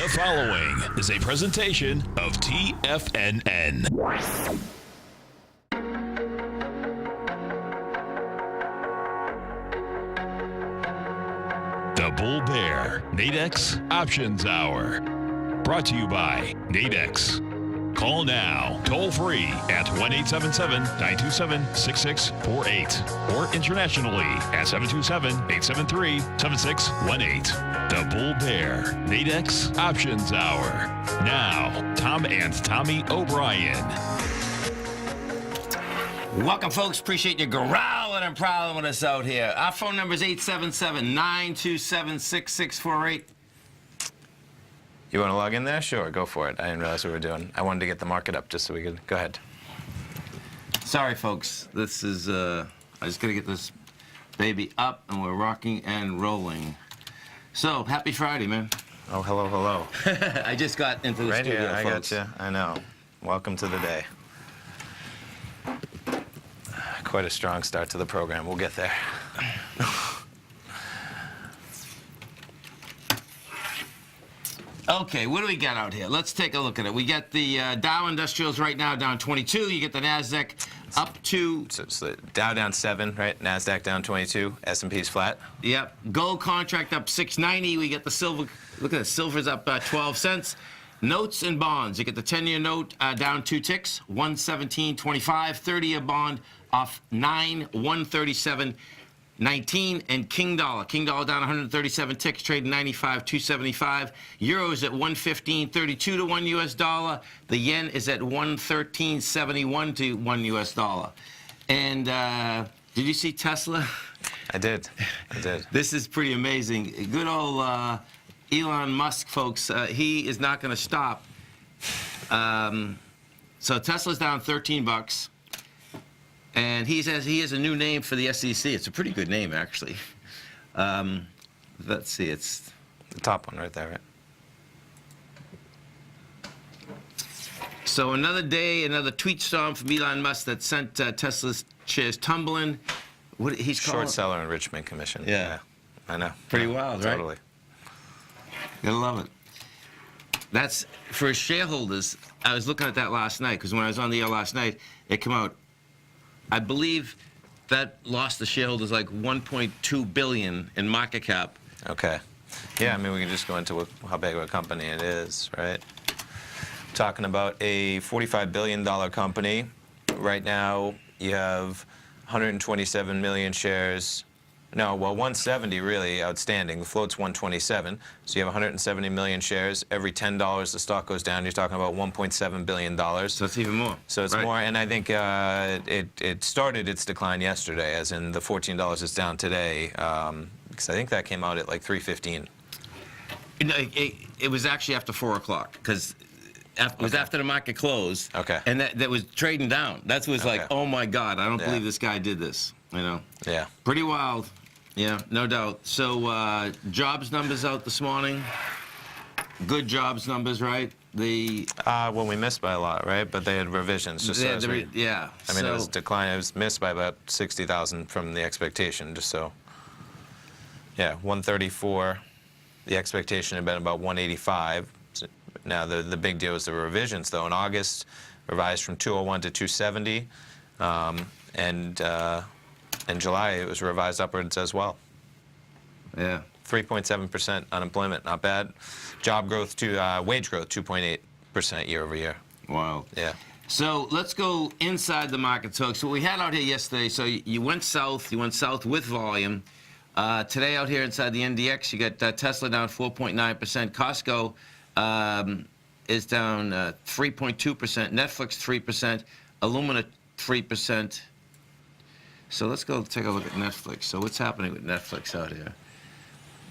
The following is a presentation of TFNN. The Bull Bear Nadex Options Hour. Brought to you by Nadex. Call now, toll free at 1-877-927-6648 or internationally at 727-873-7618. The Bull Bear Nadex Options Hour. Now, Tom and Tommy O'Brien. Welcome, folks. Appreciate you growling and prowling with us out here. Our phone number is 877-927-6648. You want to log in there? Sure, go for it. I didn't realize what we were doing. I wanted to get the market up just so we could go ahead. Sorry, folks. This is, I just got to get this baby up, and we're rocking and rolling. So, happy Friday, man. Oh, hello, hello. I just got into the right studio, here, I folks. got you. I know. Welcome to the day. Quite a strong start to the program. We'll get there. Okay, what do we got out here? Let's take a look at it. We got the Dow Industrials right now down 22. You get the NASDAQ up to... So it's the Dow down 7, right? NASDAQ down 22. S&P's flat. Yep. Gold contract up 690. We get the silver. Look at it. Silver's up 12 cents. Notes and bonds. You get the 10-year note down 2 ticks, 117.25. 30-year bond off 9, 137.19. And King Dollar. King Dollar down 137 ticks, trading 95.275. Euros at 115.32 to 1 US dollar. The yen is at 113.71 to 1 US dollar. And did you see Tesla? I did. I did. This is pretty amazing. Good old Elon Musk, folks. He is not going to stop. So Tesla's down 13 bucks. And he has a new name for the SEC. It's a pretty good name, actually. Let's see, it's... The top one right there, right? So another day, another tweet storm from Elon Musk that sent Tesla's shares tumbling. What he's Short seller enrichment commission. Yeah. I know. Pretty yeah, wild, right? Totally. Gotta love it. That's, for his shareholders, I was looking at that last night, because when I was on the air last night, it came out. I believe that lost the shareholders like $1.2 billion in market cap. Okay. Yeah, I mean, we can just go into how big of a company it is, right? Talking about a $45 billion company. Right now, you have 127 million shares. No, well, 170 really outstanding. The float's 127. So you have 170 million shares. Every $10 the stock goes down, you're talking about $1.7 billion. So it's even more. So it's right? more, and I think it started its decline yesterday, as in the $14 is down today, because I think that came out at like 315. It was actually after 4 o'clock, because it was after the market closed. Okay. And that was trading down. That was like, oh my God, I don't Yeah. believe this guy did this. You know. Yeah. Pretty wild. Yeah, no doubt. So jobs numbers out this morning. Good jobs numbers, right? Well, we missed by a lot, right? But they had revisions. Just yeah, so yeah. I mean, it was decline. It was missed by about 60,000 from the expectation. Just so. Yeah, 134. The expectation had been about 185. Now the big deal is the revisions, though. In August, revised from 201 to 270, and in July it was revised upwards as well. Yeah. 3.7% unemployment, not bad. Job growth wage growth 2.8% year over year. Wow. Yeah. So let's go inside the market. So what we had out here yesterday, so you went south with volume. Today out here inside the NDX, you got Tesla down 4.9%. Costco is down 3.2%. Netflix 3%. Illumina 3%. So let's go take a look at Netflix. So what's happening with Netflix out here?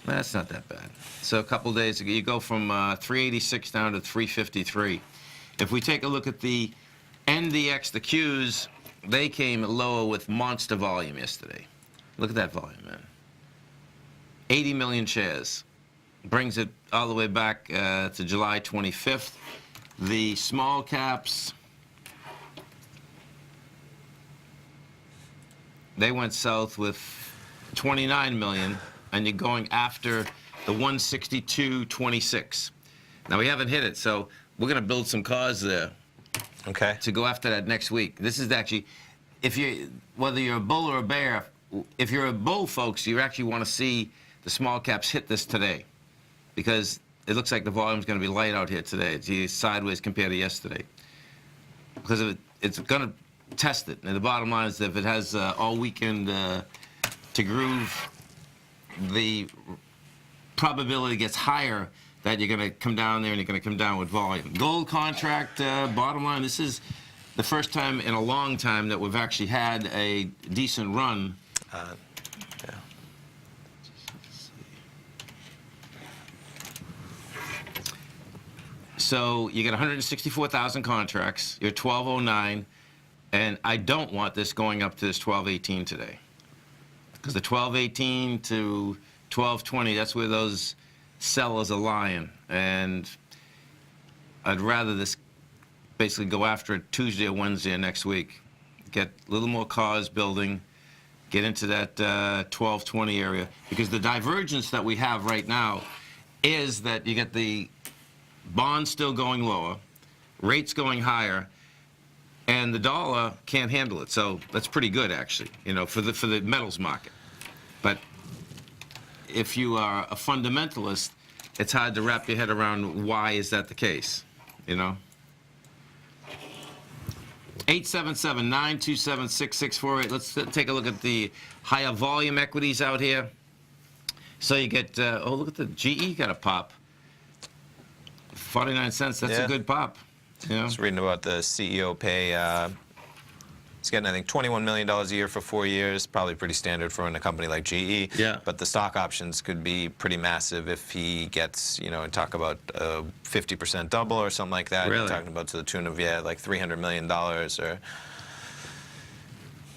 That's not that bad. So a couple days ago, you go from 386 down to 353. If we take a look at the NDX, the Qs, they came lower with monster volume yesterday. Look at that volume, man. 80 million shares. Brings it all the way back to July 25th. The small caps, they went south with 29 million, and you're going after the 162.26. Now, we haven't hit it, so we're going to build some cars there Okay. to go after that next week. This is actually, whether you're a bull or a bear, if you're a bull, folks, you actually want to see the small caps hit this today, because it looks like the volume's going to be light out here today. It's sideways compared to yesterday, because it's going to test it. And the bottom line is that if it has all weekend to groove, the probability gets higher that you're going to come down there and you're going to come down with volume. Gold contract, bottom line, this is the first time in a long time that we've actually had a decent run. Yeah. So you get 164,000 contracts, you're 1209, and I don't want this going up to this 1218 today. Because the 1218 to 1220, that's where those sellers are lying. And I'd rather this basically go after it Tuesday or Wednesday of next week. Get a little more cars building, get into that 1220 area. Because the divergence that we have right now is that you get the bonds still going lower, rates going higher, and the dollar can't handle it. So that's pretty good, actually, for the metals market. But if you are a fundamentalist, it's hard to wrap your head around why is that the case, 877-927-6648. Let's take a look at the higher volume equities out here. So you get, look at the GE got a pop. 49 cents, that's a good pop. I was reading about the CEO pay. He's getting, I think, $21 million a year for 4 years. Probably pretty standard for in a company like GE. Yeah. But the stock options could be pretty massive if he gets, and talk about a 50% double or something like that. Really? You're talking about to the tune of, like $300 million or...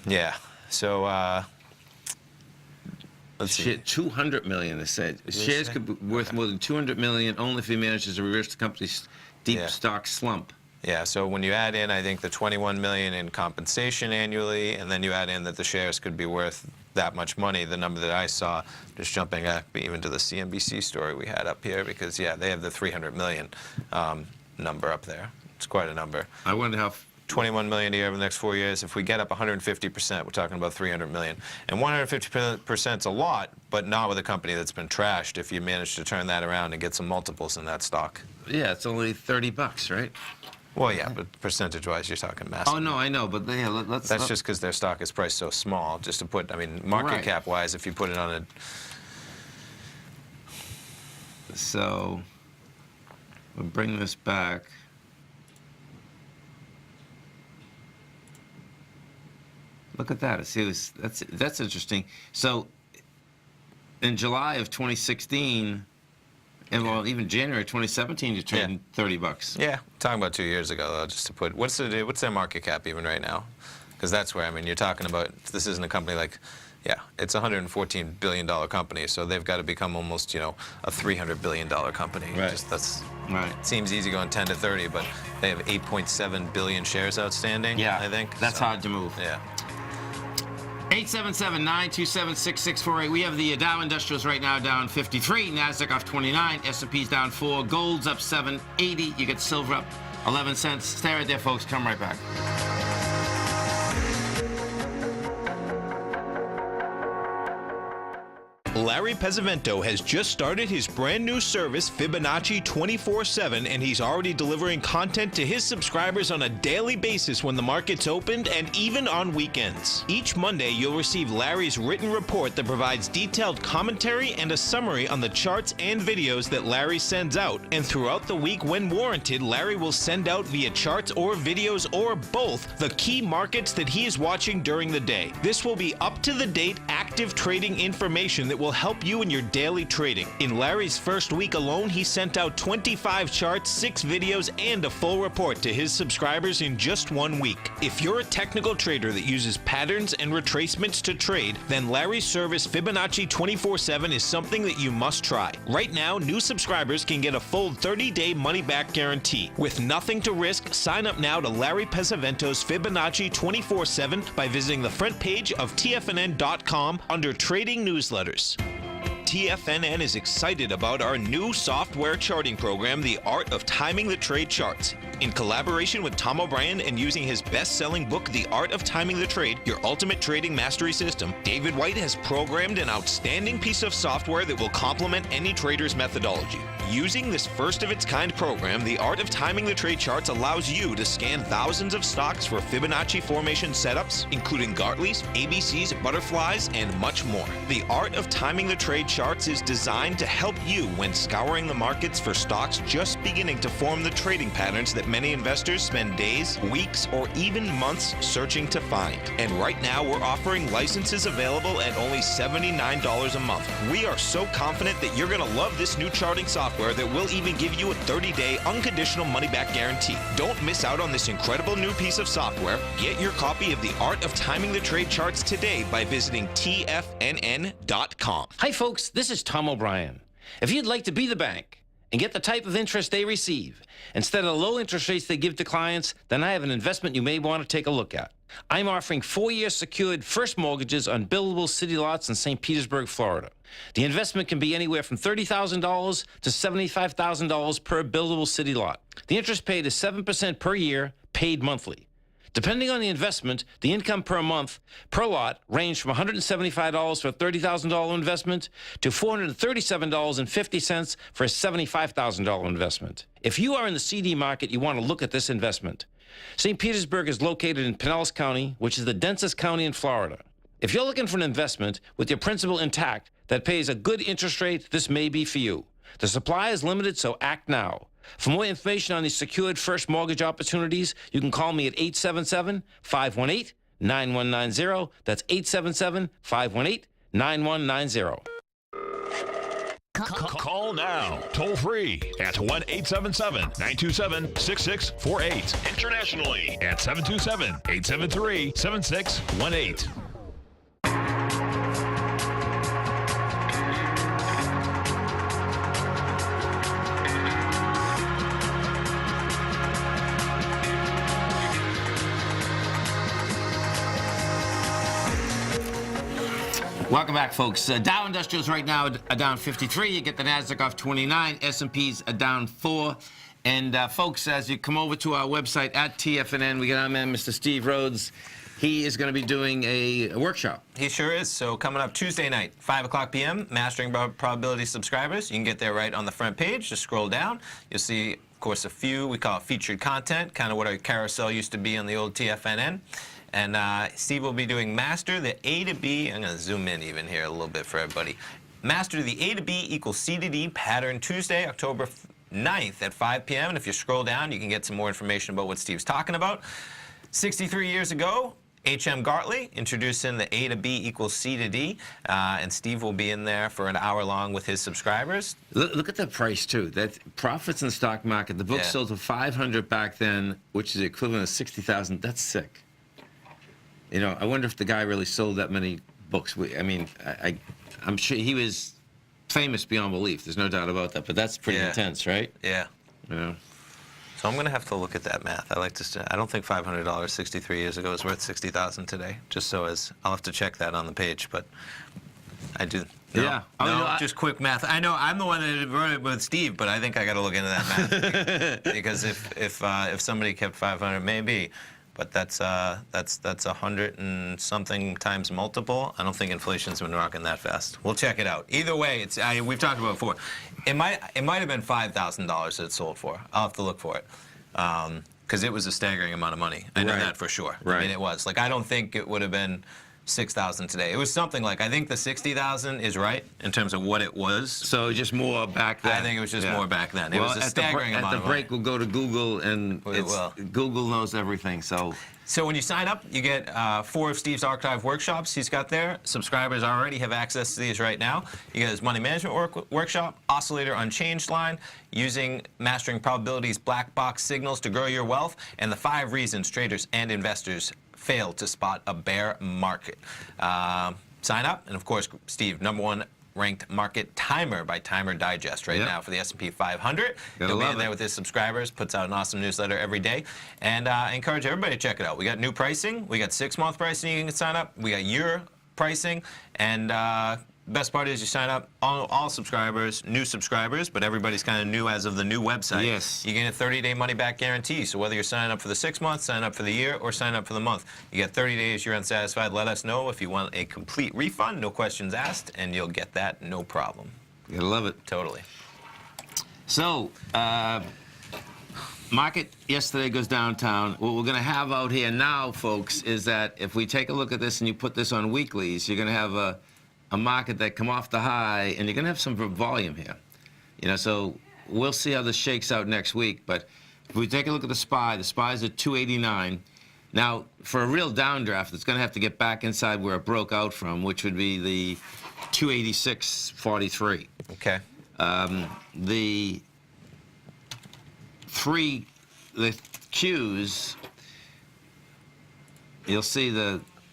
Yeah. So, let's see. 200 million, they said. Shares could be worth more than 200 million only if he manages to reverse the company's deep stock slump. Yeah, so when you add in, I think, the $21 million in compensation annually, and then you add in that the shares could be worth that much money, the number that I saw, just jumping back even to the CNBC story we had up here, because, yeah, they have the 300 million number up there. It's quite a number. I wonder how... 21 million a year over the next 4 years. If we get up 150%, we're talking about 300 million. And 150% is a lot, but not with a company that's been trashed if you manage to turn that around and get some multiples in that stock. Yeah, it's only $30, right? Well, yeah, but percentage-wise, you're talking massive. Oh, no, I know, but yeah, let's... That's just because their stock is priced so small. Just to put, market cap-wise, if you put it on a... So, we'll bring this back. Look at that. See, that's interesting. So, in July of 2016, and well, even January 2017, you're trading $30. Yeah, talking about 2 years ago, though, just to put, what's their market cap even right now? Because that's where, you're talking about, this isn't a company like, it's a $114 billion company, so they've got to become almost, a $300 billion company. Right. That's right. It seems easy going 10 to 30, but they have 8.7 billion shares outstanding, I think. That's hard to move. Yeah. 877-927-6648. We have the Dow Industrials right now down 53, Nasdaq off 29, S&P's down 4, gold's up 780. You get silver up 11 cents. Stay right there, folks. Come right back. Larry Pesavento has just started his brand new service, Fibonacci 24/7, and he's already delivering content to his subscribers on a daily basis when the market's opened and even on weekends. Each Monday, you'll receive Larry's written report that provides detailed commentary and a summary on the charts and videos that Larry sends out. And throughout the week, when warranted, Larry will send out via charts or videos or both the key markets that he is watching during the day. This will be up-to-the-date, active trading information that will help you in your daily trading. In Larry's first week alone, he sent out 25 charts, 6 videos, and a full report to his subscribers in just 1 week. If you're a technical trader that uses patterns and retracements to trade, then Larry's service Fibonacci 24/7 is something that you must try. Right now, new subscribers can get a full 30-day money-back guarantee. With nothing to risk, sign up now to Larry Pesavento's Fibonacci 24/7 by visiting the front page of TFNN.com under Trading Newsletters. TFNN is excited about our new software charting program, The Art of Timing the Trade Charts. In collaboration with Tom O'Brien and using his best-selling book, The Art of Timing the Trade, Your Ultimate Trading Mastery System, David White has programmed an outstanding piece of software that will complement any trader's methodology. Using this first-of-its-kind program, The Art of Timing the Trade Charts allows you to scan thousands of stocks for Fibonacci formation setups, including Gartleys, ABCs, butterflies, and much more. The Art of Timing the Trade Charts is designed to help you when scouring the markets for stocks just beginning to form the trading patterns that many investors spend days, weeks, or even months searching to find. And right now, we're offering licenses available at only $79 a month. We are so confident that you're going to love this new charting software that will even give you a 30-day unconditional money-back guarantee. Don't miss out on this incredible new piece of software. Get your copy of The Art of Timing the Trade Charts today by visiting TFNN.com. Hi, folks. This is Tom O'Brien. If you'd like to be the bank and get the type of interest they receive instead of the low interest rates they give to clients, then I have an investment you may want to take a look at. I'm offering 4-year secured first mortgages on buildable city lots in St. Petersburg, Florida. The investment can be anywhere from $30,000 to $75,000 per buildable city lot. The interest paid is 7% per year, paid monthly. Depending on the investment, the income per month per lot ranged from $175 for a $30,000 investment to $437.50 for a $75,000 investment. If you are in the CD market, you want to look at this investment. St. Petersburg is located in Pinellas County, which is the densest county in Florida. If you're looking for an investment with your principal intact that pays a good interest rate, this may be for you. The supply is limited, so act now. For more information on these secured first mortgage opportunities, you can call me at 877-518-9190. That's 877-518-9190. Call now, toll free at 1-877-927-6648. Internationally at 727-873-7618. Welcome back, folks. Dow Industrials right now are down 53. You get the Nasdaq off 29. S&Ps are down 4. And folks, as you come over to our website at TFNN, we got our man, Mr. Steve Rhodes. He is going to be doing a workshop. He sure is. So coming up Tuesday night, 5 o'clock p.m., Mastering Probability subscribers. You can get there right on the front page. Just scroll down. You'll see, of course, a few we call it featured content, kind of what our carousel used to be on the old TFNN. And Steve will be doing Master the A to B. I'm going to zoom in even here a little bit for everybody. Master the A to B equals C to D pattern Tuesday, October 9th at 5 p.m. And if you scroll down, you can get some more information about what Steve's talking about. 63 years ago, H.M. Gartley introducing the A to B equals C to D. And Steve will be in there for an hour long with his subscribers. Look at the price, too. That profits in the stock market. The book sold for $500 back then, which is the equivalent of $60,000. That's sick. You know, I wonder if the guy really sold that many books. I'm sure he was famous beyond belief. There's no doubt about that. But that's pretty intense, right? Yeah. Yeah. So I'm going to have to look at that math. I don't think $500 63 years ago is worth $60,000 today. Just so as I'll have to check that on the page, but I do. No, Yeah. Just quick math. I know I'm the one that wrote it with Steve, but I think I got to look into that math because if somebody kept 500, maybe. But that's 100 and something times multiple. I don't think inflation's been rocking that fast. We'll check it out. Either way, we've talked about it before. It might have been $5,000 that it sold for. I'll have to look for it because it was a staggering amount of money. I know that for sure. Right. I mean, it was. Like I don't think it would have been $6,000 today. It was something like, I think the $60,000 is right in terms of what it was. So just more back then. I think it was just more back then. It was a staggering amount of money. At the break, we'll go to Google, and Google knows everything. So when you sign up, you get 4 of Steve's archive workshops he's got there. Subscribers already have access to these right now. You get his money management workshop, oscillator unchanged line, using Mastering Probabilities black box signals to grow your wealth, and the 5 reasons traders and investors fail to spot a bear market. Sign up, and of course, Steve, #1 ranked market timer by Timer Digest right now for the S&P 500. He'll be in there with his subscribers, puts out an awesome newsletter every day. And I encourage everybody to check it out. We got new pricing. We got 6-month pricing you can sign up. We got year pricing. And best part is you sign up, all subscribers, new subscribers, but everybody's kind of new as of the new website. Yes. You get a 30-day money-back guarantee. So whether you're signing up for the 6 months, sign up for the year, or sign up for the month, you get 30 days. You're unsatisfied. Let us know if you want a complete refund, no questions asked, and you'll get that no problem. You gotta love it. Totally. So, market yesterday goes downtown. What we're going to have out here now, folks, is that if we take a look at this and you put this on weeklies, you're going to have a market that come off the high, and you're going to have some volume here. You know, so we'll see how this shakes out next week. But if we take a look at the SPY's at 289. Now, for a real downdraft, it's going to have to get back inside where it broke out from, which would be the 286.43. Okay. The Qs, you'll see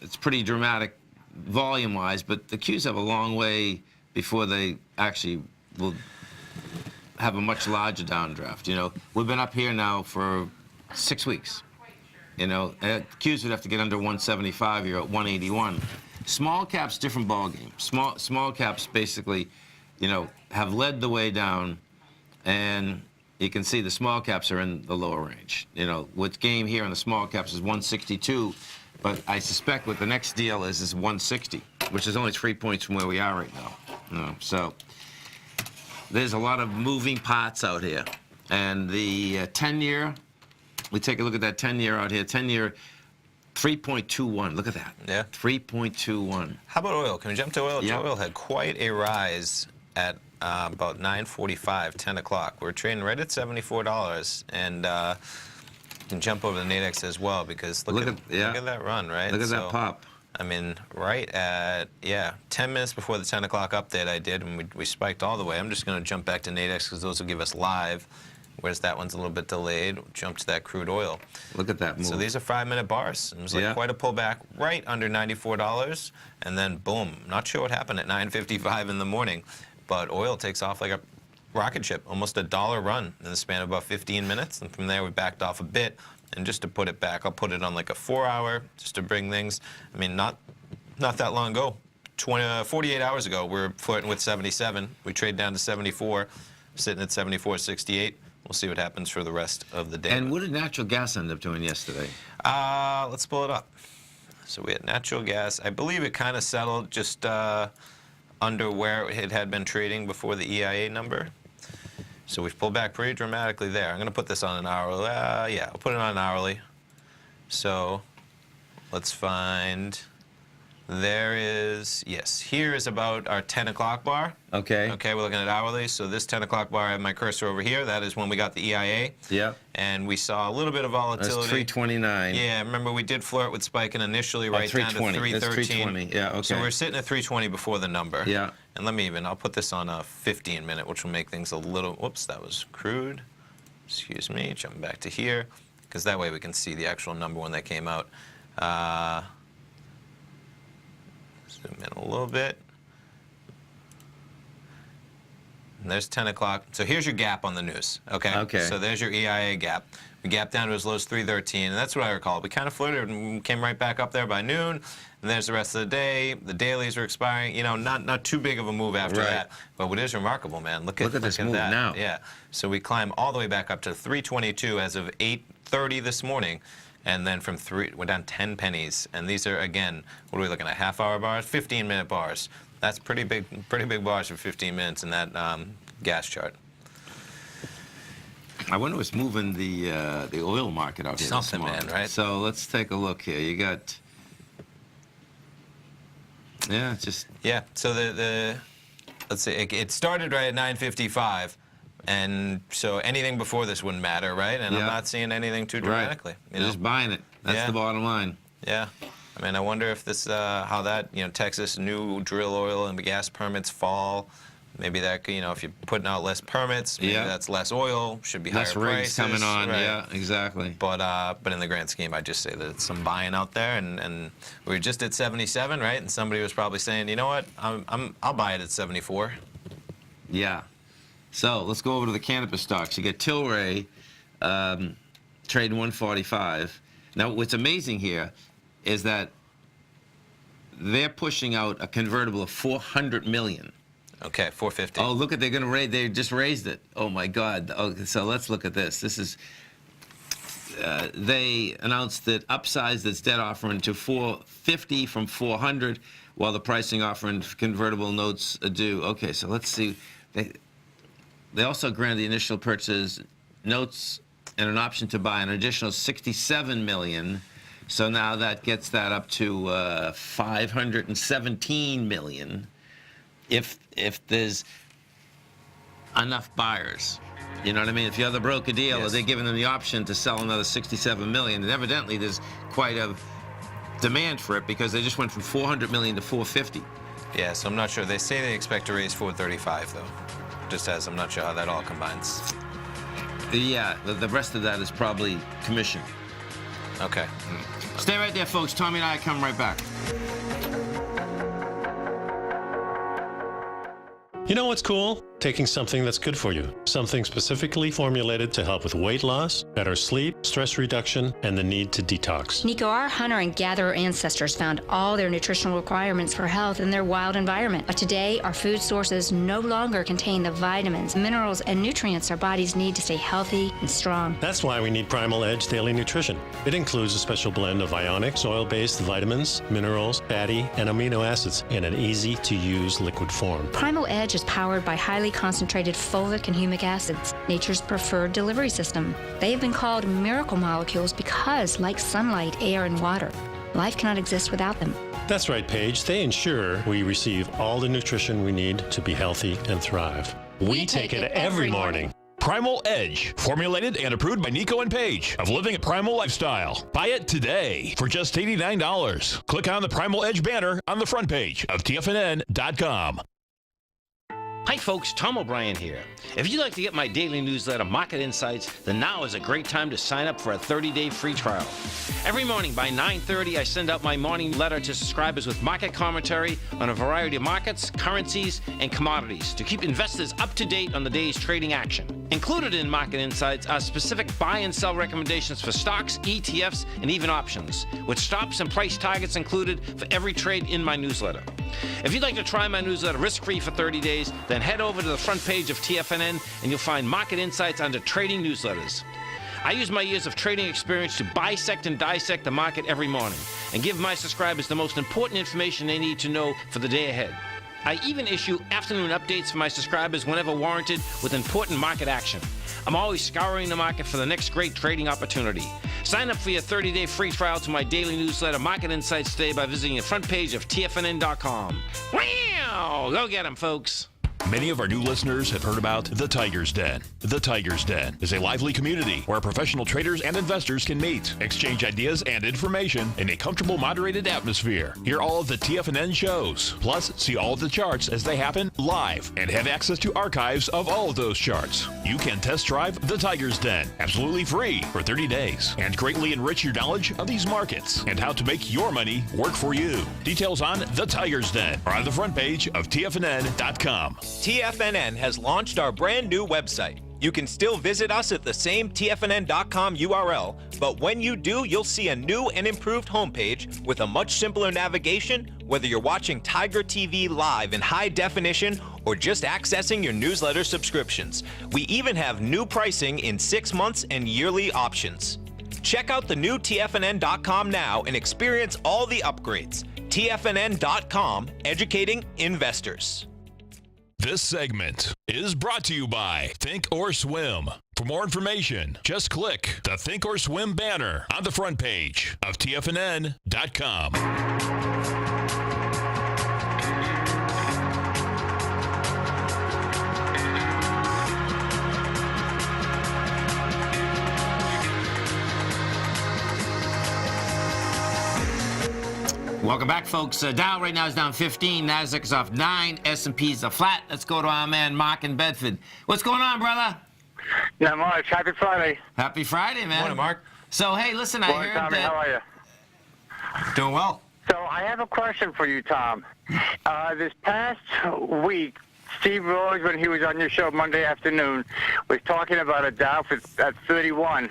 it's pretty dramatic volume-wise, but the Qs have a long way before they actually will have a much larger downdraft. You know, we've been up here now for 6 weeks. You know, Qs would have to get under 175. You're at 181. Small caps, different ballgame. Small caps basically, you know, have led the way down, and you can see the small caps are in the lower range. You know, what's game here in the small caps is 162, but I suspect what the next deal is 160, which is only 3 points from where we are right now. You know, so there's a lot of moving parts out here. And the 10-year, we take a look at that 10-year out here. 10-year, 3.21. Look at that. Yeah. 3.21. How about oil? Can we jump to oil? Yeah. Oil had quite a rise at about 9:45, 10 o'clock. We're trading right at $74, and you can jump over the Nadex as well, because look at that run, right? Look at that pop. I mean, right at 10 minutes before the 10 o'clock update I did, and we spiked all the way. I'm just going to jump back to Nadex because those will give us live. Whereas that one's a little bit delayed. Jump to that crude oil. Look at that move. So these are 5-minute bars. It was like quite a pullback right under $94, and then boom. Not sure what happened at 9:55 in the morning, but oil takes off like a rocket ship, almost a $1 run in the span of about 15 minutes, and from there we backed off a bit. And just to put it back, I'll put it on like a 4-hour just to bring things. I mean, not that long ago, 48 hours ago, we were flirting with 77. We trade down to 74, sitting at 74.68. We'll see what happens for the rest of the day. And what did natural gas end up doing yesterday? Let's pull it up. So we had natural gas. I believe it kind of settled just under where it had been trading before the EIA number. So we've pulled back pretty dramatically there. I'm going to put this on an hourly. Yeah, I'll put it on an hourly. So let's find. There is, yes, here is about our 10 o'clock bar. Okay. Okay, we're looking at hourly. So this 10 o'clock bar, I have my cursor over here. That is when we got the EIA. Yeah. And we saw a little bit of volatility. That's 329. Yeah, remember we did flirt with spiking initially right down to 313. That's 320. Yeah, okay. So we're sitting at 320 before the number. Yeah. And I'll put this on a 15-minute, which will make things a little, whoops, that was crude. Excuse me, jumping back to here, because that way we can see the actual number when that came out. Zoom in a little bit. And there's 10 o'clock. So here's your gap on the news, okay? Okay. So there's your EIA gap. We gapped down to as low as 313, and that's what I recall. We kind of flirted and came right back up there by noon, and there's the rest of the day. The dailies are expiring. You know, not too big of a move after that. But what is remarkable, man, look at this move that. now. Yeah. So we climb all the way back up to 322 as of 8:30 this morning. And then from 3, we're down 10 pennies. And these are, again, what are we looking at, half-hour bars? 15-minute bars. That's pretty big bars for 15 minutes in that gas chart. I wonder what's moving the oil market out here. Something, man, right? So let's take a look here. You got, So let's see, it started right at 9:55. And so anything before this wouldn't matter, right? And I'm not seeing anything too dramatically. Right. You know? Just buying it. That's the bottom line. Yeah. I mean, I wonder if this, how that, Texas new drill oil and gas permits fall. Maybe that, if you're putting out less permits, maybe that's less oil, should be less higher rigs prices. coming on, right? yeah, exactly. But in the grand scheme, I'd just say that it's some buying out there, and we were just at 77, right? And somebody was probably saying, you know what, I'll buy it at 74. Yeah. So let's go over to the cannabis stocks. You get Tilray trading 145. Now, what's amazing here is that they're pushing out a convertible of $400 million. Okay, 450. Oh, look at they're going to raise. They just raised it. Oh my God. Okay, so let's look at this. This is. They announced that upsized its debt offering to $450 from $400, while the pricing offering convertible notes are due. Okay, so let's see. They also granted the initial purchase notes and an option to buy an additional $67 million. So now that gets that up to $517 million. If there's enough buyers. You know what I mean? If you're the broker dealer, Yes. they're giving them the option to sell another $67 million. And evidently, there's quite a demand for it because they just went from $400 million to $450. Yeah, so I'm not sure. They say they expect to raise 435, though. Just as I'm not sure how that all combines. Yeah, the rest of that is probably commission. Okay. Stay right there, folks. Tommy and I come right back. You know what's cool? Taking something that's good for you. Something specifically formulated to help with weight loss, better sleep, stress reduction, and the need to detox. Nico, our hunter and gatherer ancestors found all their nutritional requirements for health in their wild environment. But today, our food sources no longer contain the vitamins, minerals, and nutrients our bodies need to stay healthy and strong. That's why we need Primal Edge Daily Nutrition. It includes a special blend of ionic, oil-based vitamins, minerals, fatty, and amino acids in an easy-to-use liquid form. Primal Edge is powered by highly concentrated folic and humic acids, nature's preferred delivery system. They have been called miracle molecules because, like sunlight, air, and water, life cannot exist without them. That's right, Paige. They ensure we receive all the nutrition we need to be healthy and thrive. We take it every morning. Primal Edge, formulated and approved by Nico and Paige of Living a Primal Lifestyle. Buy it today for just $89. Click on the Primal Edge banner on the front page of TFNN.com. Hi folks, Tom O'Brien here. If you'd like to get my daily newsletter, Market Insights, then now is a great time to sign up for a 30-day free trial. Every morning by 9:30, I send out my morning letter to subscribers with market commentary on a variety of markets, currencies, and commodities to keep investors up to date on the day's trading action. Included in Market Insights are specific buy and sell recommendations for stocks, ETFs, and even options, with stops and price targets included for every trade in my newsletter. If you'd like to try my newsletter risk-free for 30 days, then head over to the front page of TFNN and you'll find Market Insights under Trading Newsletters. I use my years of trading experience to bisect and dissect the market every morning and give my subscribers the most important information they need to know for the day ahead. I even issue afternoon updates for my subscribers whenever warranted with important market action. I'm always scouring the market for the next great trading opportunity. Sign up for your 30-day free trial to my daily newsletter, Market Insights, today by visiting the front page of TFNN.com. Wow! Go get 'em, folks. Many of our new listeners have heard about The Tiger's Den. The Tiger's Den is a lively community where professional traders and investors can meet, exchange ideas and information in a comfortable, moderated atmosphere. Hear all of the TFNN shows, plus see all of the charts as they happen live and have access to archives of all of those charts. You can test drive The Tiger's Den absolutely free for 30 days and greatly enrich your knowledge of these markets and how to make your money work for you. Details on The Tiger's Den are on the front page of TFNN.com. TFNN has launched our brand new website. You can still visit us at the same TFNN.com URL, but when you do, you'll see a new and improved homepage with a much simpler navigation, whether you're watching Tiger TV live in high definition or just accessing your newsletter subscriptions. We even have new pricing in 6 months and yearly options. Check out the new TFNN.com now and experience all the upgrades. TFNN.com, educating investors. This segment is brought to you by Think or Swim. For more information, just click the Think or Swim banner on the front page of TFNN.com. Welcome back, folks. Dow right now is down 15. Nasdaq is off 9. S&P's are flat. Let's go to our man, Mark in Bedford. What's going on, brother? Not much. Happy Friday. Happy Friday, man. Morning, Mark. So, hey, listen, I Morning, heard Tommy. How are you? Doing well. So I have a question for you, Tom. This past week, Steve Rose, when he was on your show Monday afternoon, was talking about a Dow at 31.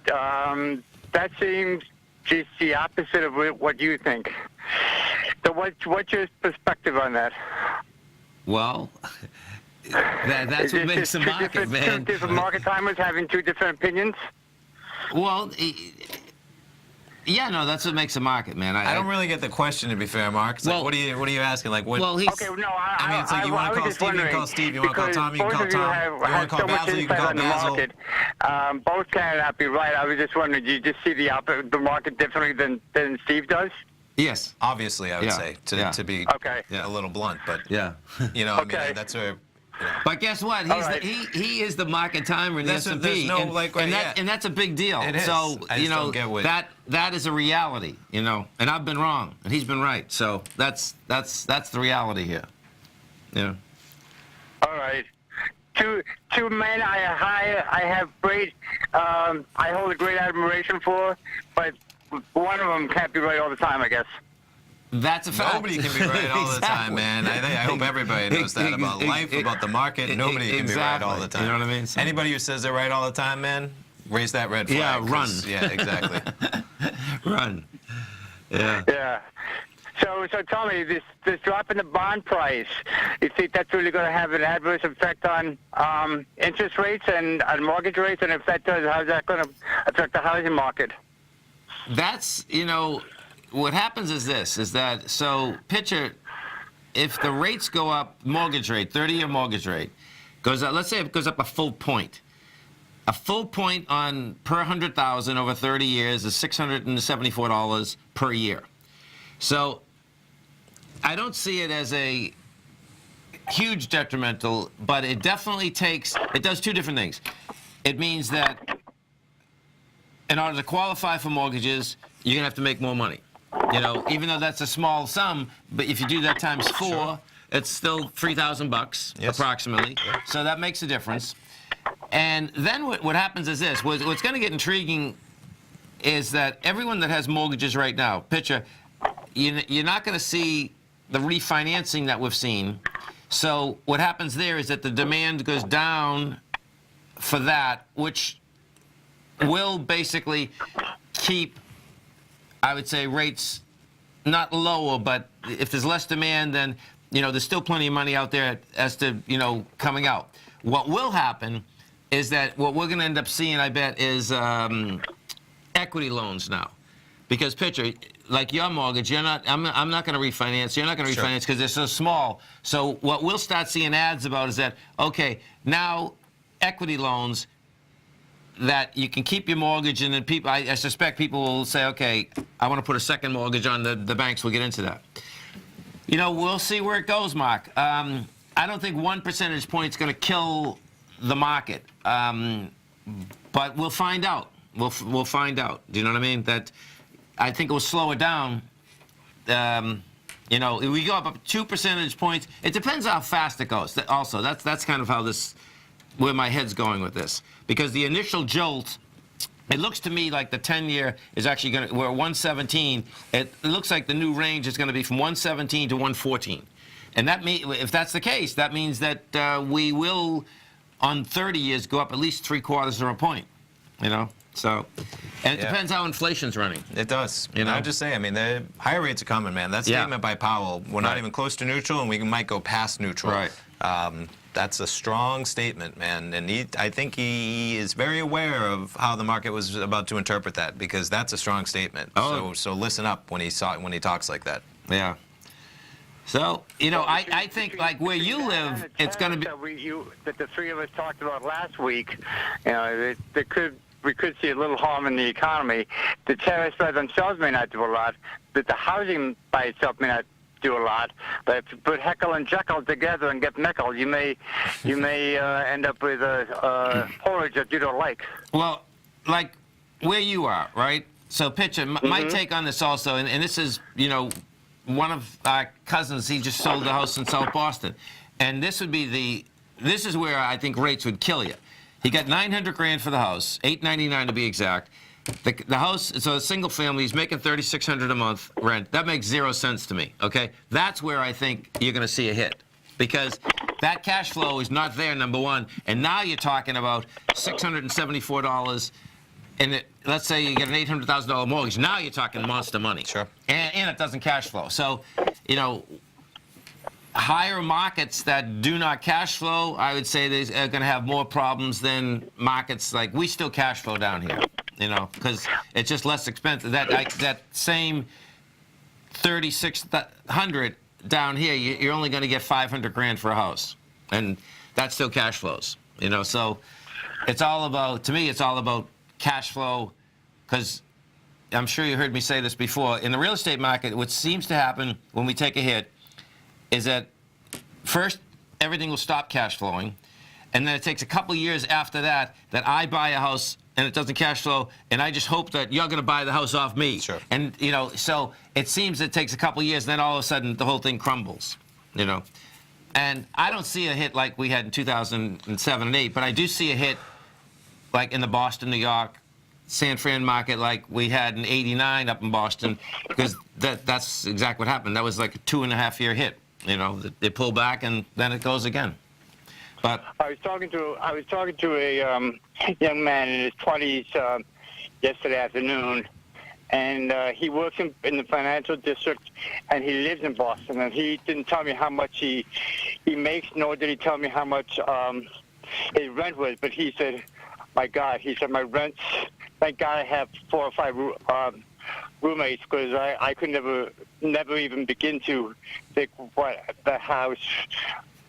That seems just the opposite of what you think. what's your perspective on that? Well, that's what makes the market, man. Two different market timers having two different opinions? Well, yeah, no, that's what makes a market, man. I don't really get the question, to be fair, Mark. It's like, what are you asking? Like, what? Well, he's, Okay, no, I mean, it's like you want to call Steve, you can call Steve. You want to call Tom, you can call Tom. You want to call Basil, you can call Basil. Both cannot be right. I was just wondering, do you just see the market differently than Steve does? yes. Obviously, I would say, to be Okay. a little blunt, but Yeah. you know, I Okay. mean, that's where. You know. But guess what? He's right. he is the market timer in the There's S&P, no, like, and that's a big deal. It is. So I just don't get what- that is a reality, you know. And I've been wrong, and he's been right. So that's the reality here. Yeah. All right. Two men I have great, I hold a great admiration for, but one of them can't be right all the time, I guess. That's a fact. Nobody can be right all the time, man. I hope everybody knows that about life, about the market. Nobody can be right all the time. You know what I mean? So, Anybody who says they're right all the time, man, raise that red flag. Yeah, 'cause- run. Yeah, exactly. run. Yeah. Yeah. So tell me, this drop in the bond price, you think that's really going to have an adverse effect on interest rates and on mortgage rates? And if that does, how's that going to affect the housing market? That's, you know, what happens is this, is that, so picture, if the rates go up, mortgage rate, 30-year mortgage rate, goes up, let's say it goes up a full point. A full point on per 100,000 over 30 years is $674 per year. So I don't see it as a huge detrimental, but it definitely it does two different things. It means that in order to qualify for mortgages, you're going to have to make more money. You know, even though that's a small sum, but if you do that times 4, it's still $3,000 approximately. So that makes a difference. And then what happens is this. What's going to get intriguing is that everyone that has mortgages right now, picture, you're not going to see the refinancing that we've seen. So what happens there is that the demand goes down for that, which will basically keep, I would say, rates not lower, but if there's less demand, then, you know, there's still plenty of money out there as to, you know, coming out. What will happen is that what we're going to end up seeing, I bet, is equity loans now. Because picture, like your mortgage, I'm not going to refinance. You're not going to refinance because they're so small. So what we'll start seeing ads about is that, okay, now equity loans, that you can keep your mortgage, and then people, I suspect people will say, okay, I want to put a second mortgage on. The banks will get into that. You know, we'll see where it goes, Mark. I don't think 1 percentage point is going to kill the market, but we'll find out. We'll find out. Do you know what I mean? That I think it will slow it down. You know, if we go up 2 percentage points, it depends how fast it goes. Also, that's kind of how where my head's going with this. Because the initial jolt, it looks to me like the 10-year is actually going to, we're at 117. It looks like the new range is going to be from 117 to 114. And if that's the case, that means that we will, on 30 years, go up at least 3/4 of a point, you know? So, and it depends how inflation's running. It does. You know? I'll just say, I mean, the higher rates are coming, man. That statement by Powell, we're not even close to neutral, and we might go past neutral. Right. That's a strong statement, man. And I think he is very aware of how the market was about to interpret that, because that's a strong statement. Oh. So listen up when he talks like that. Yeah. So, you know, I think, like, where you live, it's going to be... That the three of us talked about last week, you know, we could see a little harm in the economy. The tariffs by themselves may not do a lot, but the housing by itself may not do a lot. But if you put Heckle and Jekyll together and get Meckel, you may end up with a porridge that you don't like. Well, like where you are, right? So picture, my take on this also, and this is, you know, one of our cousins, he just sold a house in South Boston. And this is where I think rates would kill you. He got $900,000 for the house, $899 to be exact. The house, so a single family, he's making $3,600 a month rent. That makes 0 sense to me, okay? That's where I think you're going to see a hit, because that cash flow is not there, number one. And now you're talking about $674 and let's say you get an $800,000 mortgage. Now you're talking monster money. Sure. And it doesn't cash flow. So, higher markets that do not cash flow, I would say they're going to have more problems than markets like we still cash flow down here, because it's just less expensive. That same 3,600 down here, you're only going to get $500,000 for a house, and that still cash flows. So it's all about, to me, it's all about cash flow, because I'm sure you heard me say this before. In the real estate market, what seems to happen when we take a hit is that first, everything will stop cash flowing, and then it takes a couple years after that I buy a house and it doesn't cash flow, and I just hope that you're going to buy the house off me. Sure. And, so it seems it takes a couple years, and then all of a sudden the whole thing crumbles, And I don't see a hit like we had in 2007 and 8, but I do see a hit like in the Boston, New York, San Fran market like we had in '89 up in Boston, because that's exactly what happened. That was like a 2.5-year hit. They pull back and then it goes again. But I was talking to a young man in his 20s yesterday afternoon, and he works in the financial district, and he lives in Boston. And he didn't tell me how much he makes, nor did he tell me how much his rent was. But he said, "My God," he said, "my rent's, thank God I have 4 or 5 roommates, because I could never even begin to think what the house."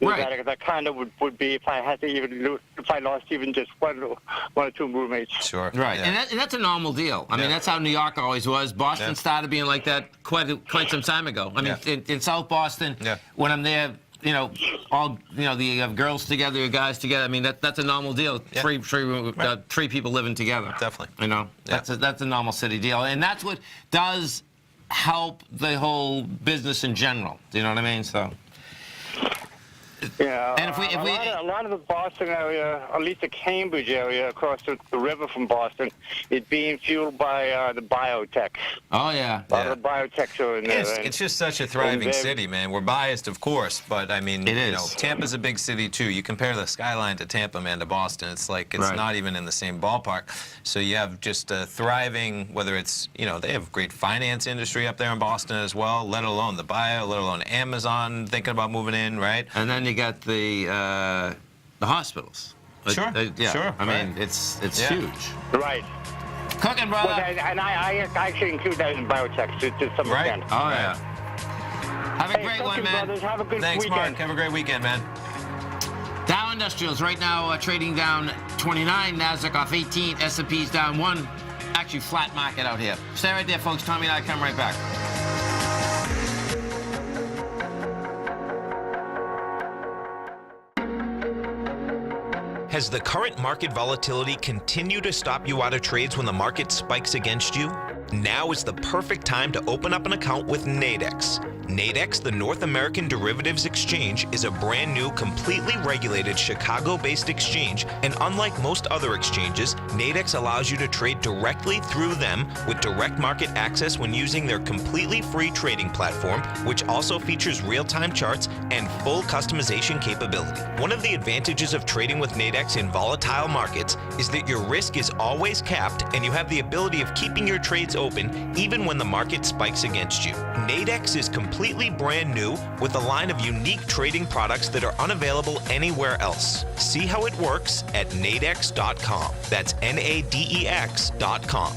Right. That kind of would be if I had to if I lost even just one or two roommates. Sure. Right, Yeah. and that's a normal deal. I mean, that's how New York always was. Boston Yeah. started being like that quite some time ago. I mean, in South Boston, when I'm there, all the girls together, guys together. I mean, that's a normal deal. Yeah. Three people living together. Definitely. That's a normal city deal, and that's what does help the whole business in general. Do you know what I mean? So. Yeah, And a lot of the Boston area, at least the Cambridge area across the river from Boston, is being fueled by the biotech. Oh yeah. A lot of the biotechs are in there. It's just such a thriving city, man. We're biased, of course, but I mean, It is. Tampa's a big city too. You compare the skyline to Tampa, man, to Boston, it's like it's Right. not even in the same ballpark. So you have just a thriving, whether it's, they have great finance industry up there in Boston as well, let alone the bio, let alone Amazon thinking about moving in, right? And then you got the hospitals. Sure, Yeah. sure, I mean, right. it's Yeah. huge. Right. Cooking, brother. And I actually include that in biotech to some Right. extent. Oh yeah. Have a Hey, great one, Cooking man. Brothers, have a good Thanks, weekend. Mark. Have a great weekend, man. Dow Industrials right now trading down 29. Nasdaq off 18. S&P's down 1. Actually, flat market out here. Stay right there, folks. Tommy and I come right back. Has the current market volatility continued to stop you out of trades when the market spikes against you? Now is the perfect time to open up an account with Nadex. Nadex, the North American Derivatives Exchange, is a brand new, completely regulated Chicago-based exchange, and unlike most other exchanges, Nadex allows you to trade directly through them with direct market access when using their completely free trading platform, which also features real-time charts and full customization capability. One of the advantages of trading with Nadex in volatile markets is that your risk is always capped and you have the ability of keeping your trades open even when the market spikes against you. Nadex is completely brand new with a line of unique trading products that are unavailable anywhere else. See how it works at nadex.com. That's Nadex.com.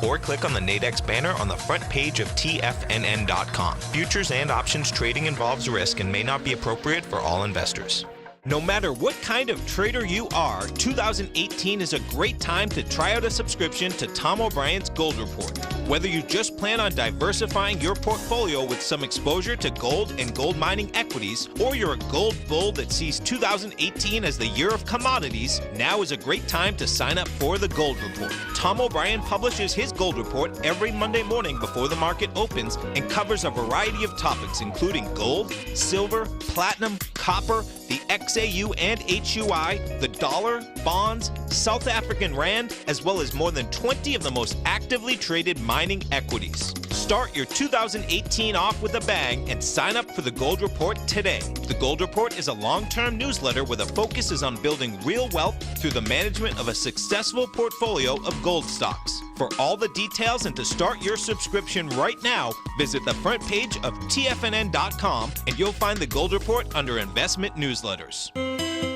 Or click on the Nadex banner on the front page of TFNN.com. Futures and options trading involves risk and may not be appropriate for all investors. No matter what kind of trader you are, 2018 is a great time to try out a subscription to Tom O'Brien's Gold Report. Whether you just plan on diversifying your portfolio with some exposure to gold and gold mining equities, or you're a gold bull that sees 2018 as the year of commodities, now is a great time to sign up for the Gold Report. Tom O'Brien publishes his Gold Report every Monday morning before the market opens and covers a variety of topics including gold, silver, platinum, copper, the XAU and HUI, the dollar, bonds, South African rand, as well as more than 20 of the most actively traded mining equities. Start your 2018 off with a bang and sign up for the Gold Report today. The Gold Report is a long-term newsletter where the focus is on building real wealth through the management of a successful portfolio of gold stocks. For all the details and to start your subscription right now, visit the front page of TFNN.com and you'll find the Gold Report under Investment Newsletters.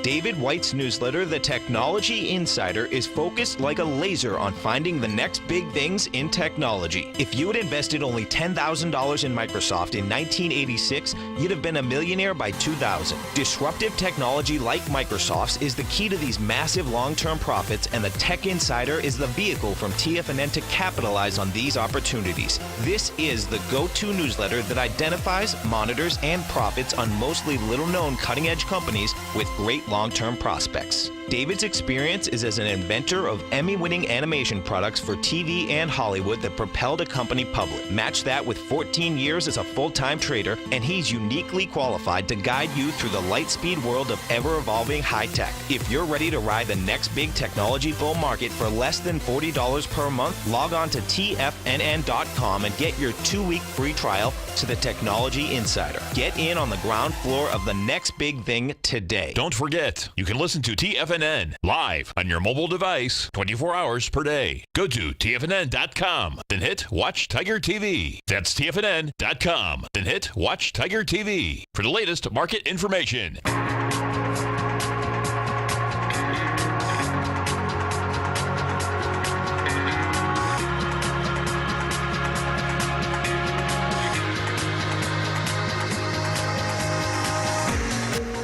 David White's newsletter, The Technology Insider, is focused like a laser on finding the next big things in technology. If you had invested only $10,000 in Microsoft in 1986, you'd have been a millionaire by 2000. Disruptive technology like Microsoft's is the key to these massive long-term profits, and the Tech Insider is the vehicle from TFNN to capitalize on these opportunities. This is the go-to newsletter that identifies, monitors, and profits on mostly little-known cutting-edge companies with great long-term prospects. David's experience is as an inventor of Emmy-winning animation products for TV and Hollywood that propelled a company public. Match that with 14 years as a full-time trader, and he's uniquely qualified to guide you through the light-speed world of ever-evolving high-tech. If you're ready to ride the next big technology bull market for less than $40 per month, log on to TFNN.com and get your 2-week free trial to the Technology Insider. Get in on the ground floor of the next big thing today. Don't forget, you can listen to TFNN live on your mobile device 24 hours per day. Go to TFNN.com, then hit Watch Tiger TV. That's TFNN.com, then hit Watch Tiger TV for the latest market information.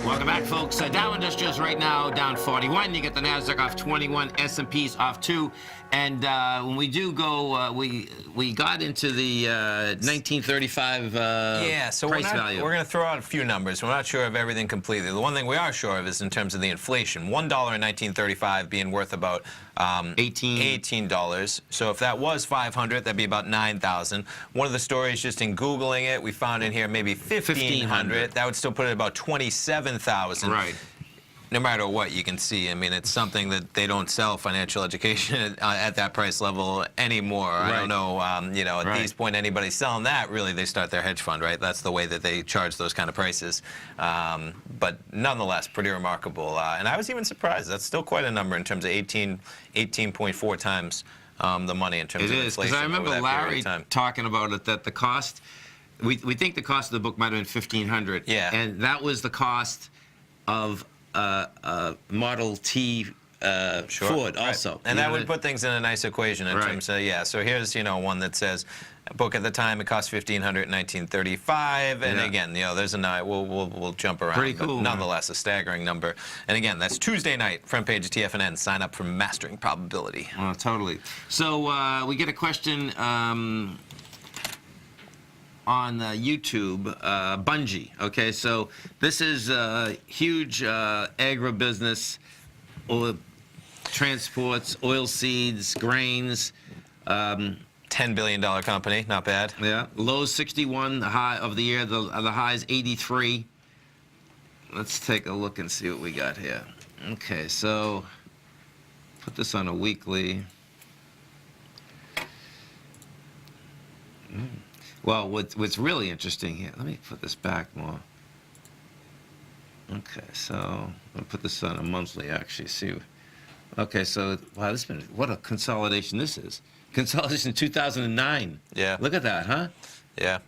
Welcome back, folks. Dow Industrials right now down 41. You get the Nasdaq off 21, S&P's off 2. And when we do go, we got into the 1935 so price we're value. going to throw out a few numbers. We're not sure of everything completely. The one thing we are sure of is in terms of the inflation. $1 in 1935 being worth about $18. So if that was 500, that'd be about 9,000. One of the stories, just in Googling it, we found in here maybe 1,500. That would still put it about 27,000. Right. No matter what, you can see. I mean, it's something that they don't sell financial education at that price level anymore. Right. I don't know, at this point, anybody selling that, really, they start their hedge fund, right? That's the way that they charge those kind of prices. But nonetheless, pretty remarkable. And I was even surprised. That's still quite a number in terms of 18.4 times the money in terms of inflation. It is, because I remember Larry talking about it, that the cost, we think the cost of the book might have been $1,500. Yeah. And that was the cost of Model T Ford also. And that would put things in a nice equation in terms of, so here's, one that says, a book at the time, it cost $1,500 in 1935, and again, there's a, we'll jump around. Pretty cool. But nonetheless, a staggering number. And again, that's Tuesday night, front page of TFNN. Sign up for Mastering Probability. Oh, totally. So we get a question on YouTube, Bungie. Okay, so this is a huge agribusiness, oil, transports, oil seeds, grains. $10 billion company, not bad. Yeah, low 61, the high of the year, the high is 83. Let's take a look and see what we got here. Okay, so put this on a weekly. Well, what's really interesting here, let me put this back more. Okay, so I'm going to put this on a monthly, actually, see. Okay, so, wow, what a consolidation this is. Consolidation 2009. Yeah. Look at that, huh? Yeah.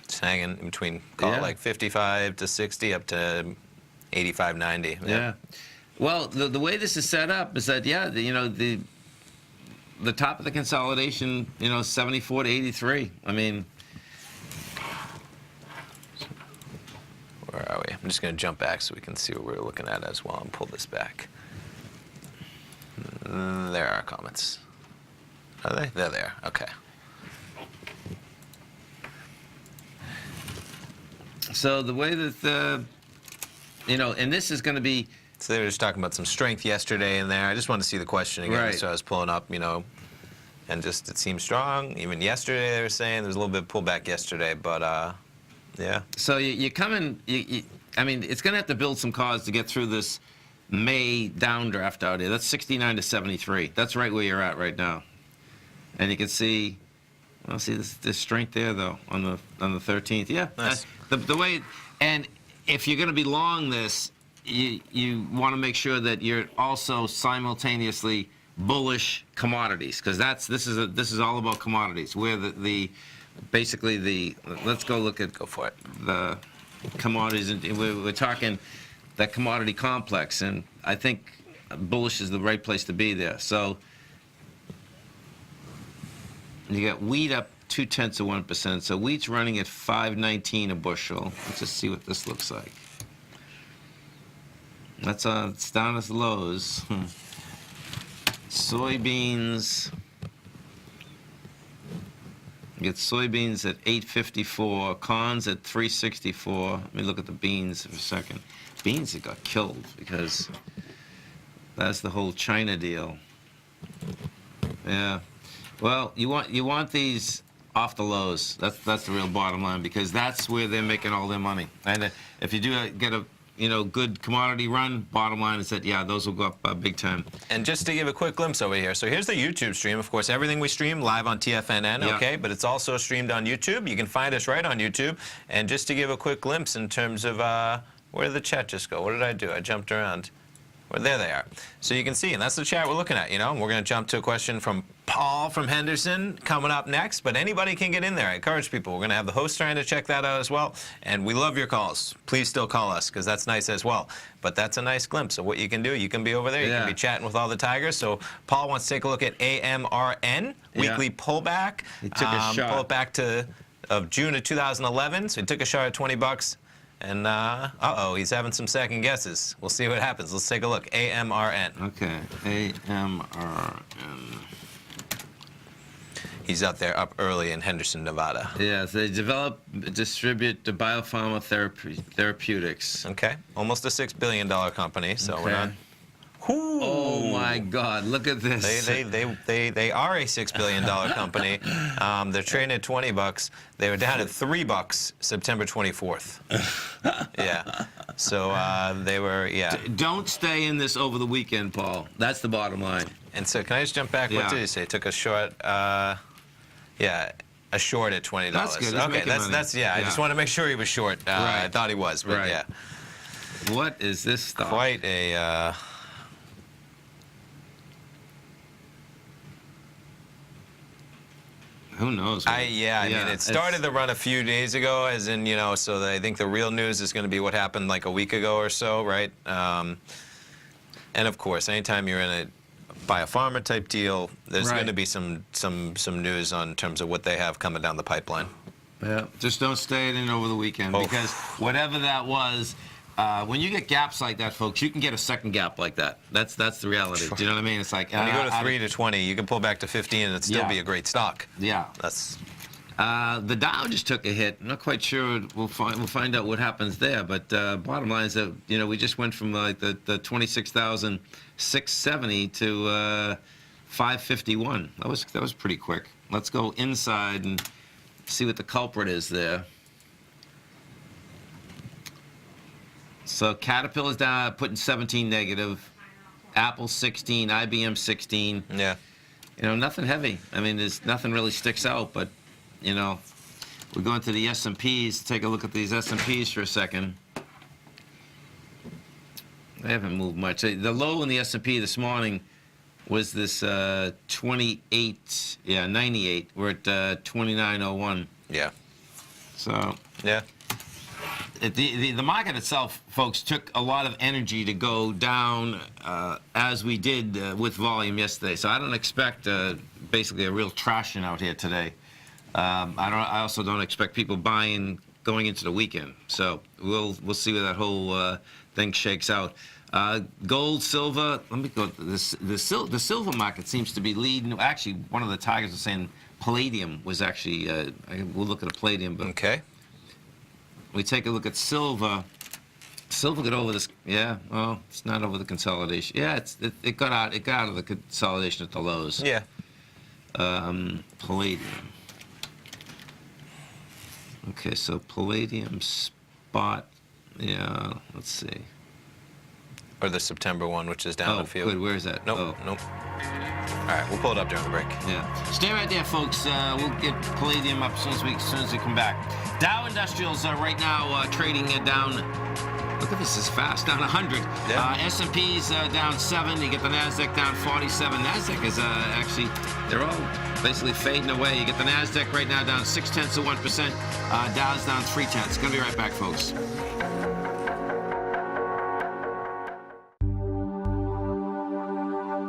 It's hanging in between, call it like 55 to 60 up to 85, 90. Yeah. Well, the way this is set up is that, the top of the consolidation, 74 to 83. I mean, where are we? I'm just going to jump back so we can see what we're looking at as well and pull this back. There are comments. Are they? They're there. Okay. So the way that and this is going to be. So they were just talking about some strength yesterday in there. I just wanted to see the question again. So I was pulling up, and just it seemed strong. Even yesterday they were saying there was a little bit of pullback yesterday, but yeah. So you come in. I mean, it's going to have to build some cause to get through this May downdraft out here. That's 69 to 73. That's right where you're at right now. And you can see Well, see, there's strength there though on the 13th. Yeah, Nice. The way, and if you're going to be long this, you want to make sure that you're also simultaneously bullish commodities, because this is all about commodities. Where basically let's go look at the commodities, and we're talking that commodity complex, and I think bullish is the right place to be there. So you got wheat up 0.2%. So wheat's running at $5.19 a bushel. Let's just see what this looks like. It's down at the lows. Soybeans. You get soybeans at $8.54. Corn's at $3.64. Let me look at the beans for a second. Beans that got killed because that's the whole China deal. Yeah. Well, you want these off the lows. That's the real bottom line, because that's where they're making all their money. And if you do get a good commodity run, bottom line is that, yeah, those will go up big time. And just to give a quick glimpse over here, so here's the YouTube stream. Of course, everything we stream live on TFNN, yeah. Okay? But it's also streamed on YouTube. You can find us right on YouTube. And just to give a quick glimpse in terms of, where did the chat just go? What did I do? I jumped around. Well, there they are. So you can see, and that's the chat we're looking at, and we're going to jump to a question from Paul from Henderson coming up next, but anybody can get in there. I encourage people. We're going to have the host trying to check that out as well, and we love your calls. Please still call us, because that's nice as well. But that's a nice glimpse of what you can do. You can be over there. You can be chatting with all the Tigers. So Paul wants to take a look at AMRN, weekly pullback. He took a shot. Pull it back to June of 2011, so he took a shot at $20. And, he's having some second guesses. We'll see what happens. Let's take a look. AMRN. Okay, AMRN. He's out there up early in Henderson, Nevada. Yeah, they distribute the biopharma therapeutics. Okay, almost a $6 billion company, so we're not... Ooh. Oh my God! Look at this. They are a $6 billion company. They're trading at $20. They were down at $3 September 24th. Yeah. So they were Don't stay in this over the weekend, Paul. That's the bottom line. And so can I just jump back? What did you say? Took a short. A short at $20. That's good. Okay, that's I just want to make sure he was short. Right. I thought he was, but yeah. What is this stuff? Quite a. Who knows? I mean, it started the run a few days ago, as in, so I think the real news is going to be what happened like a week ago or so, right? And of course, anytime you're in a biopharma type deal, there's going to be some news on terms of what they have coming down the pipeline. Yeah, just don't stay in over the weekend, because whatever that was, when you get gaps like that, folks, you can get a second gap like that. That's the reality. Do you know what I mean? It's like when you go to 3 to 20, you can pull back to 15, and it'd still be a great stock. Yeah, that's. The Dow just took a hit. I'm not quite sure. We'll find out what happens there. But bottom line is that we just went from like the 26,670 to 551. That was pretty quick. Let's go inside and see what the culprit is there. So Caterpillar's down, putting 17 negative. Apple 16, IBM 16. Yeah. Nothing heavy. I mean, there's nothing really sticks out, but we're going to the S&Ps. Take a look at these S&Ps for a second. They haven't moved much. The low in the S&P this morning was this 98. We're at 2901. Yeah. So. Yeah. The market itself, folks, took a lot of energy to go down as we did with volume yesterday. So I don't expect basically a real trashing out here today. I also don't expect people buying going into the weekend. So we'll see where that whole thing shakes out. Gold, silver. Let me go. The silver market seems to be leading. Actually, one of the Tigers was saying palladium was actually. We'll look at a palladium, but okay. We take a look at silver. Silver got over this. Yeah, well, it's not over the consolidation. Yeah, it got out. It got out of the consolidation at the lows. Yeah. Palladium. Okay, so palladium spot. Yeah, let's see. Or the September one, which is down a few. Good. Where is that? Nope. Oh. Nope. All right, we'll pull it up during the break. Yeah. Stay right there, folks. We'll get palladium up as soon as we come back. Dow Industrials right now trading down. Look at this is fast, down 100. Yeah. S&P's down 7. You get the Nasdaq down 47. Nasdaq is actually, they're all basically fading away. You get the Nasdaq right now down 0.6%. Dow's down 0.3. Gonna be right back, folks.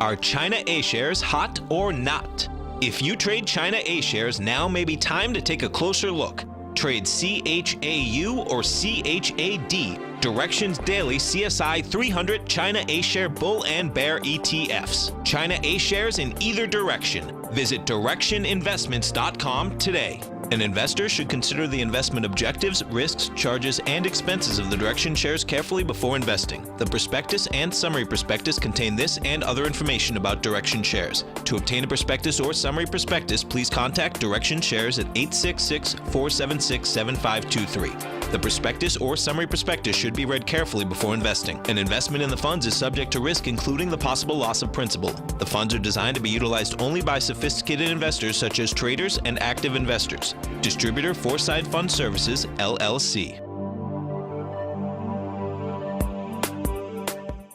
Are China A shares hot or not? If you trade China A shares, now may be time to take a closer look. Trade CHAU or CHAD, Directions Daily CSI 300 China A Share Bull and Bear ETFs. China A shares in either direction. Visit directioninvestments.com today. An investor should consider the investment objectives, risks, charges, and expenses of the Direction shares carefully before investing. The prospectus and summary prospectus contain this and other information about Direction shares. To obtain a prospectus or summary prospectus, please contact Direction shares at 866-476-7523. The prospectus or summary prospectus should be read carefully before investing. An investment in the funds is subject to risk, including the possible loss of principal. The funds are designed to be utilized only by sophisticated investors such as traders and active investors. Distributor Foreside Fund Services, LLC.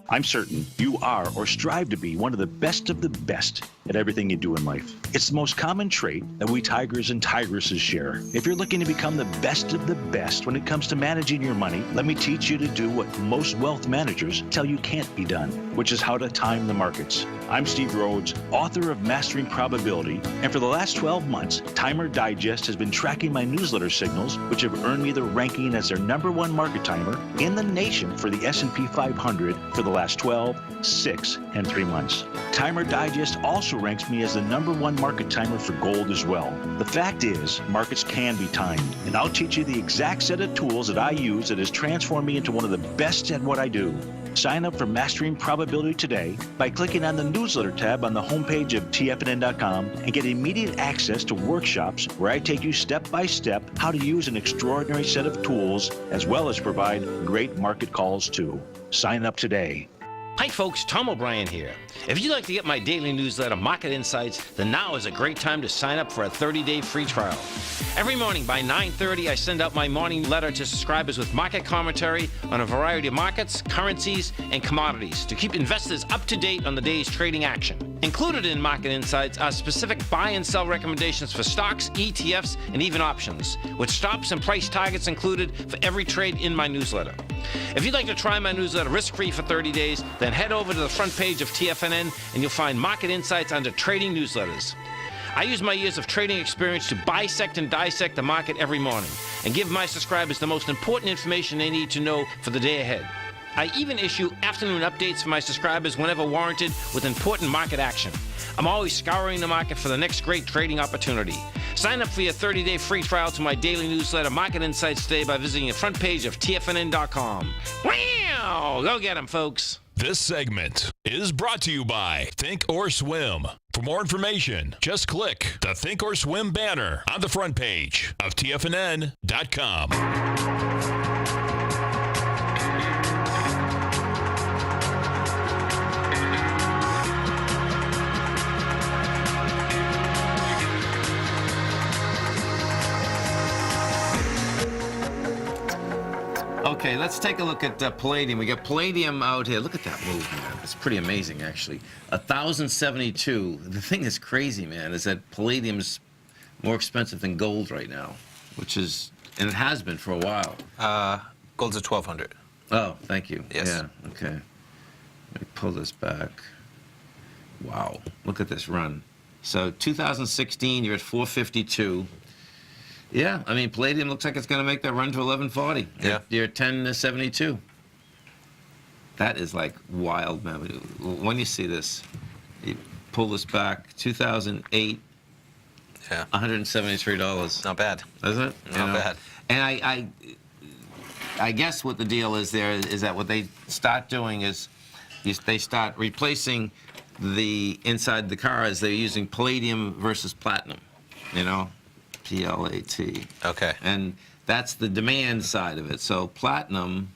I'm certain you are or strive to be one of the best at everything you do in life. It's the most common trait that we tigers and tigresses share. If you're looking to become the best of the best when it comes to managing your money, let me teach you to do what most wealth managers tell you can't be done, which is how to time the markets. I'm Steve Rhodes, author of Mastering Probability, and for the last 12 months, Timer Digest has been tracking my newsletter signals, which have earned me the ranking as their #1 market timer in the nation for the S&P 500 for the last 12, 6, and 3 months. Timer Digest also ranks me as the #1 market timer for gold as well. The fact is, markets can be timed, and I'll teach you the exact set of tools that I use that has transformed me into one of the best at what I do. Sign up for Mastering Probability today by clicking on the newsletter tab on the homepage of TFNN.com and get immediate access to workshops where I take you step by step how to use an extraordinary set of tools as well as provide great market calls too. Sign up today. Hi folks, Tom O'Brien here. If you'd like to get my daily newsletter, Market Insights, then now is a great time to sign up for a 30-day free trial. Every morning by 9:30, I send out my morning letter to subscribers with market commentary on a variety of markets, currencies, and commodities to keep investors up to date on the day's trading action. Included in Market Insights are specific buy and sell recommendations for stocks, ETFs, and even options, with stops and price targets included for every trade in my newsletter. If you'd like to try my newsletter risk-free for 30 days, then head over to the front page of TFNN and you'll find Market Insights under Trading Newsletters. I use my years of trading experience to bisect and dissect the market every morning and give my subscribers the most important information they need to know for the day ahead. I even issue afternoon updates for my subscribers whenever warranted with important market action. I'm always scouring the market for the next great trading opportunity. Sign up for your 30-day free trial to my daily newsletter, Market Insights, today by visiting the front page of TFNN.com. Wow! Go get them, folks. This segment is brought to you by Think or Swim. For more information, just click the Think or Swim banner on the front page of TFNN.com. Okay, let's take a look at palladium. We got palladium out here. Look at that move, man. It's pretty amazing, actually. 1,072. The thing that's crazy, man, is that palladium's more expensive than gold right now, which is, and it has been for a while. Gold's at 1,200. Oh, thank you. Yes. Yeah, okay. Let me pull this back. Wow, look at this run. So 2016, you're at 452. Yeah, I mean, palladium looks like it's going to make that run to 1140. Yeah. You're at 1072. That is like wild, man. When you see this, you pull this back, 2008, Yeah. $173. Not bad. Isn't it? Not bad. And I guess what the deal is there is that what they start doing is they start replacing the inside the cars. They're using palladium versus platinum, you know? PLAT. Okay. And that's the demand side of it. So platinum,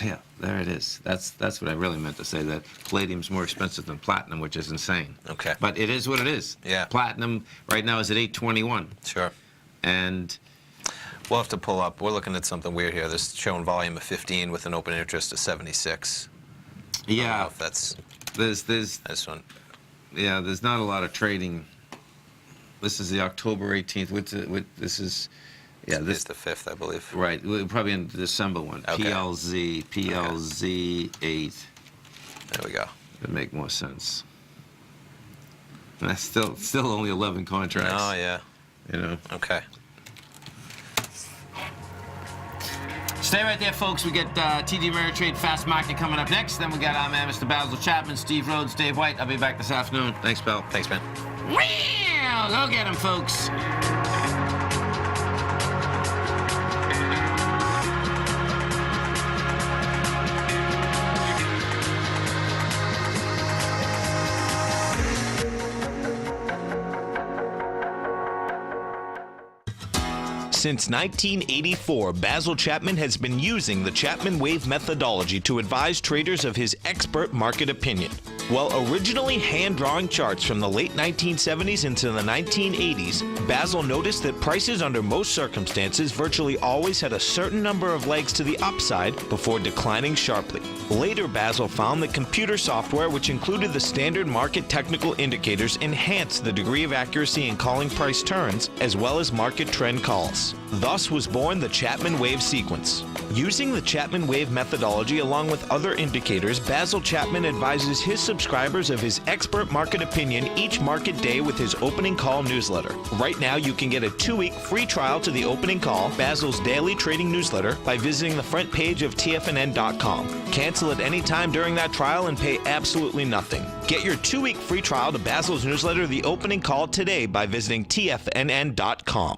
Yeah, there it is. That's what I really meant to say, that palladium's more expensive than platinum, which is insane. Okay. But it is what it is. Yeah. Platinum right now is at 821. Sure. And We'll have to pull up. We're looking at something weird here. This is showing volume of 15 with an open interest of 76. I don't know yeah, if that's there's this one. yeah, there's not a lot of trading. This is the October 18th. This is, yeah, This this is the 5th, I believe. right. We're probably in the December one. Okay. PLZ 8. There we go. Would make more sense. And that's still only 11 contracts. Oh, yeah. You know. Okay. Stay right there, folks. We get TD Ameritrade Fast Market coming up next. Then we got our man, Mr. Basil Chapman, Steve Rhodes, Dave White. I'll be back this afternoon. Thanks, pal. Thanks, man. Wow! Go get him, folks. Since 1984, Basil Chapman has been using the Chapman Wave methodology to advise traders of his expert market opinion. While originally hand-drawing charts from the late 1970s into the 1980s, Basil noticed that prices under most circumstances virtually always had a certain number of legs to the upside before declining sharply. Later, Basil found that computer software, which included the standard market technical indicators, enhanced the degree of accuracy in calling price turns, as well as market trend calls. Thus was born the Chapman Wave sequence. Using the Chapman Wave methodology along with other indicators, Basil Chapman advises his subscribers of his expert market opinion each market day with his opening call newsletter. Right now, you can get a 2-week free trial to the opening call, Basil's daily trading newsletter, by visiting the front page of TFNN.com. Cancel at any time during that trial and pay absolutely nothing. Get your 2-week free trial to Basil's newsletter, The Opening Call, today by visiting TFNN.com.